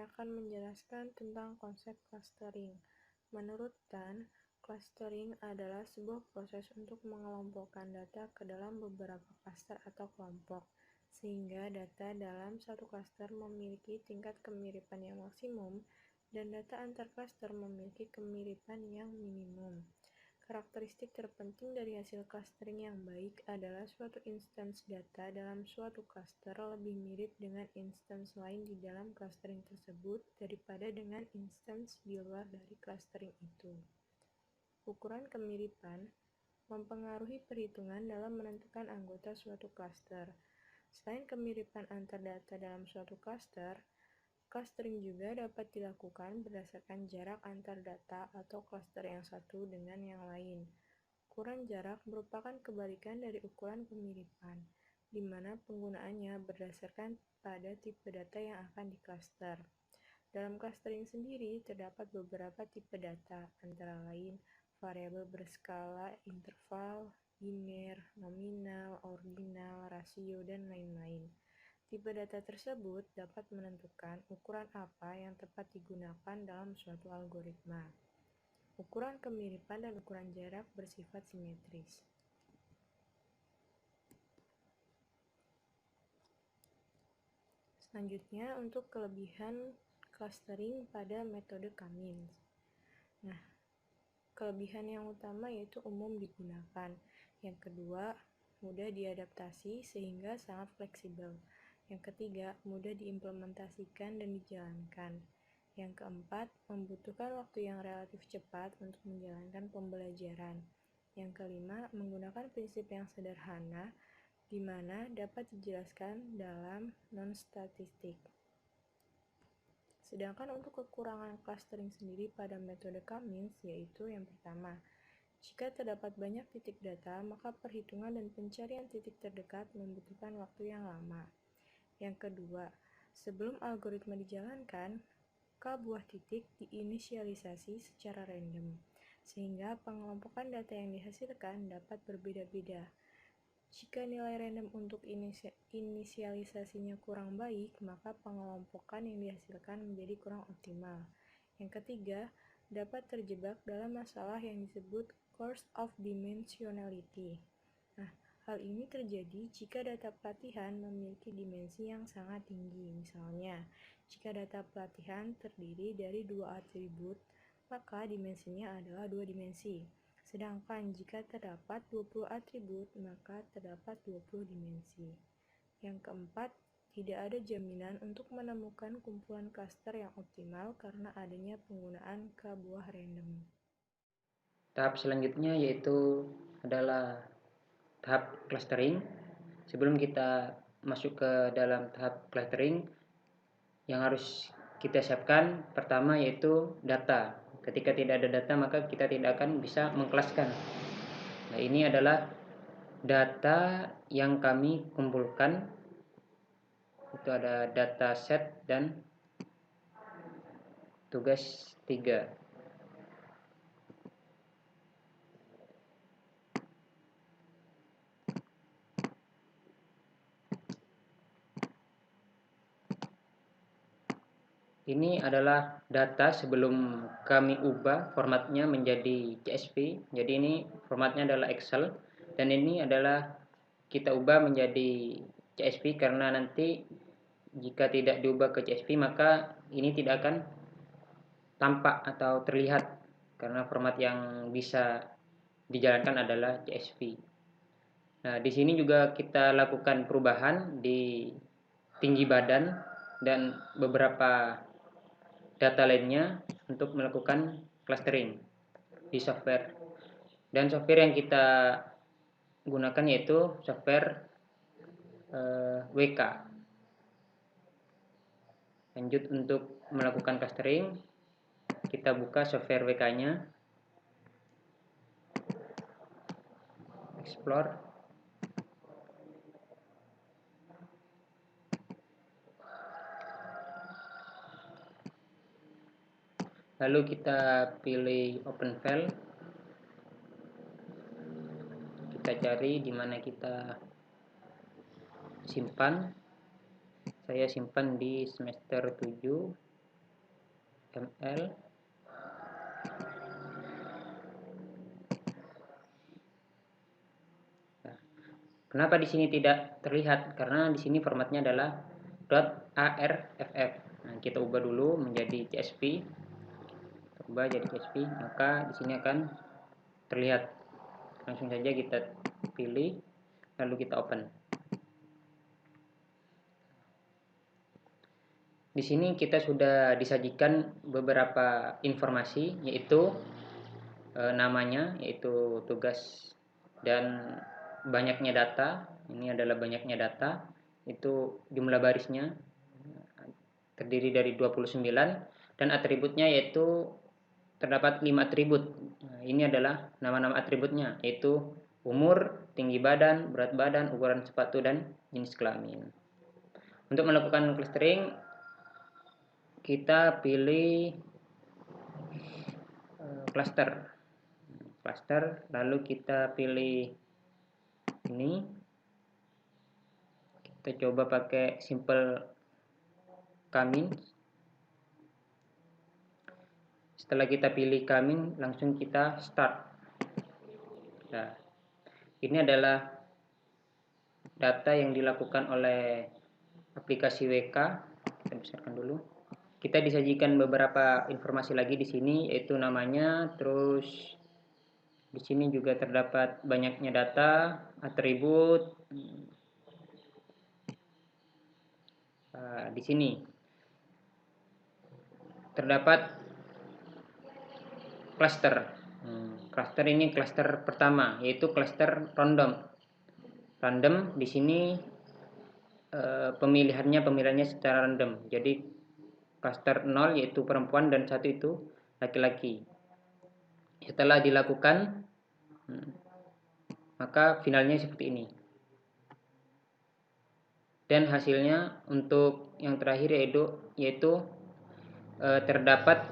saya akan menjelaskan tentang konsep clustering. Menurut Tan, clustering adalah sebuah proses untuk mengelompokkan data ke dalam beberapa klaster atau kelompok, sehingga data dalam satu klaster memiliki tingkat kemiripan yang maksimum dan data antar klaster memiliki kemiripan yang minimum. Karakteristik terpenting dari hasil clustering yang baik adalah suatu instance data dalam suatu cluster lebih mirip dengan instance lain di dalam clustering tersebut daripada dengan instance di luar dari clustering itu. Ukuran kemiripan mempengaruhi perhitungan dalam menentukan anggota suatu cluster. Selain kemiripan antar data dalam suatu cluster, clustering juga dapat dilakukan berdasarkan jarak antar data atau cluster yang satu dengan yang lain. Ukuran jarak merupakan kebalikan dari ukuran kemiripan, di mana penggunaannya berdasarkan pada tipe data yang akan dikluster. Dalam clustering sendiri, terdapat beberapa tipe data, antara lain variabel berskala, interval, biner, nominal, ordinal, rasio, dan lain-lain. Tipe data tersebut dapat menentukan ukuran apa yang tepat digunakan dalam suatu algoritma. Ukuran kemiripan dan ukuran jarak bersifat simetris. Selanjutnya, untuk kelebihan clustering pada metode Cummins. Nah, kelebihan yang utama yaitu umum digunakan. Yang kedua, mudah diadaptasi sehingga sangat fleksibel. Yang ketiga, mudah diimplementasikan dan dijalankan. Yang keempat, membutuhkan waktu yang relatif cepat untuk menjalankan pembelajaran. Yang kelima, menggunakan prinsip yang sederhana, di mana dapat dijelaskan dalam non-statistik. Sedangkan untuk kekurangan clustering sendiri pada metode Cummins, yaitu yang pertama, jika terdapat banyak titik data, maka perhitungan dan pencarian titik terdekat membutuhkan waktu yang lama. Yang kedua, sebelum algoritma dijalankan, K buah titik diinisialisasi secara random, sehingga pengelompokan data yang dihasilkan dapat berbeda-beda. Jika nilai random untuk inisialisasinya kurang baik, maka pengelompokan yang dihasilkan menjadi kurang optimal. Yang ketiga, dapat terjebak dalam masalah yang disebut course of dimensionality. Hal ini terjadi jika data pelatihan memiliki dimensi yang sangat tinggi. Misalnya, jika data pelatihan terdiri dari 2 atribut, maka dimensinya adalah 2 dimensi. Sedangkan jika terdapat 20 atribut, maka terdapat 20 dimensi. Yang keempat, tidak ada jaminan untuk menemukan kumpulan klaster yang optimal karena adanya penggunaan K buah random. Tahap selanjutnya yaitu adalah tahap clustering. Sebelum kita masuk ke dalam tahap clustering, yang harus kita siapkan pertama yaitu data. Ketika tidak ada data, maka kita tidak akan bisa mengkelaskan. Nah, ini adalah data yang kami kumpulkan. Itu ada data set dan tugas 3. Ini adalah data sebelum kami ubah formatnya menjadi CSV. Jadi ini formatnya adalah Excel, dan ini adalah kita ubah menjadi CSV karena nanti jika tidak diubah ke CSV maka ini tidak akan tampak atau terlihat karena format yang bisa dijalankan adalah CSV. Nah, di sini juga kita lakukan perubahan di tinggi badan dan beberapa data lainnya untuk melakukan clustering di software. Dan software yang kita gunakan yaitu software WK. Lanjut untuk melakukan clustering, kita buka software WK-nya, explore, lalu kita pilih open file, kita cari di mana kita simpan. Saya simpan di semester 7. ml. Nah, kenapa di sini tidak terlihat? Karena di sini formatnya adalah .arff. Nah, kita ubah dulu menjadi CSV. Kita ubah jadi CSV, maka di sini akan terlihat. Langsung saja kita pilih, lalu kita open. Di sini kita sudah disajikan beberapa informasi, yaitu namanya, yaitu tugas, dan banyaknya data. Ini adalah banyaknya data, itu jumlah barisnya terdiri dari 29, dan atributnya yaitu terdapat 5 atribut. Nah, ini adalah nama-nama atributnya, yaitu umur, tinggi badan, berat badan, ukuran sepatu, dan jenis kelamin. Untuk melakukan clustering, kita pilih cluster, lalu kita pilih ini. Kita coba pakai simple Kamin. Setelah kita pilih Kamin, langsung kita start. Nah, ini adalah data yang dilakukan oleh aplikasi WK. Kita besarkan dulu. Kita disajikan beberapa informasi lagi di sini, yaitu namanya, terus di sini juga terdapat banyaknya data, atribut. Di sini terdapat cluster. Cluster ini cluster pertama, yaitu cluster random. Random di sini pemilihannya secara random. Jadi cluster 0 yaitu perempuan dan 1 itu laki-laki. Setelah dilakukan, maka finalnya seperti ini. Dan hasilnya untuk yang terakhir yaitu terdapat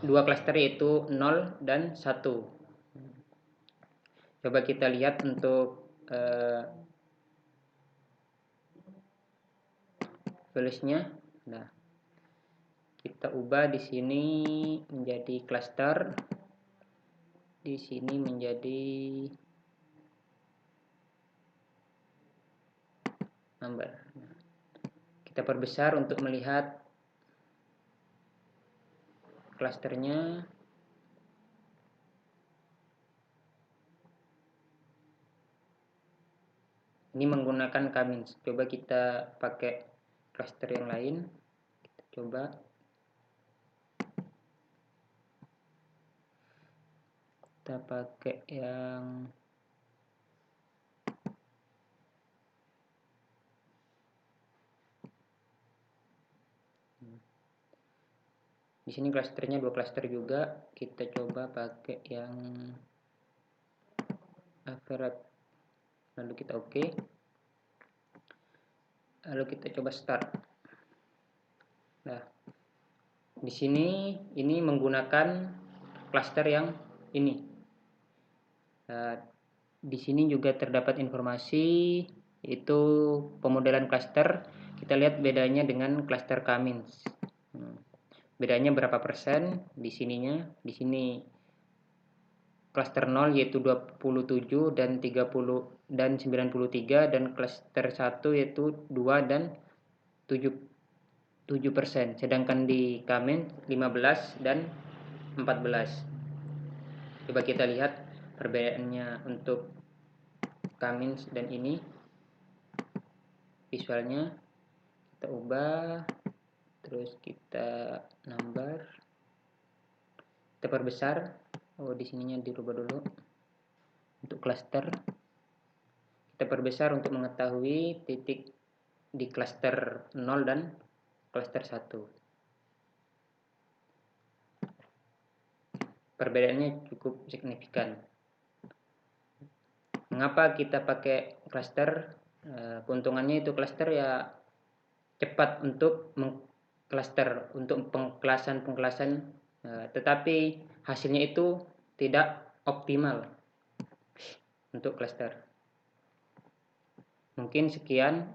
2 cluster, yaitu 0 dan 1. Coba kita lihat untuk values-nya. Nah, kita ubah di sini menjadi cluster, di sini menjadi number. Nah, kita perbesar untuk melihat klasternya. Ini menggunakan Kamin. Coba kita pakai cluster yang lain. Kita coba. Kita pakai yang di sini klasternya 2 klaster juga. Kita coba pakai yang average. Lalu kita oke. Lalu kita coba start. Nah, di sini ini menggunakan klaster yang ini. Nah, di sini juga terdapat informasi, yaitu pemodelan klaster. Kita lihat bedanya dengan klaster Kamins. Bedanya berapa persen di sininya? Di sini klaster 0 yaitu 27 dan 30 dan 93, dan klaster 1 yaitu 2 dan 7%. Sedangkan di Kamin 15 dan 14. Coba kita lihat perbedaannya untuk Kamin dan ini. Visualnya kita ubah, terus kita number, kita perbesar. Di sininya dirubah dulu untuk cluster. Kita perbesar untuk mengetahui titik di cluster 0 dan cluster 1. Perbedaannya cukup signifikan. Mengapa kita pakai cluster? Keuntungannya itu cluster ya cepat untuk mengcluster, untuk pengkelasan, tetapi hasilnya itu tidak optimal untuk cluster. Mungkin sekian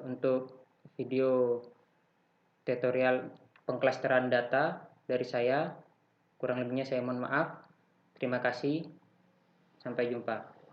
untuk video tutorial pengclusteran data. dari saya. Kurang lebihnya saya mohon maaf. Terima kasih. Sampai jumpa.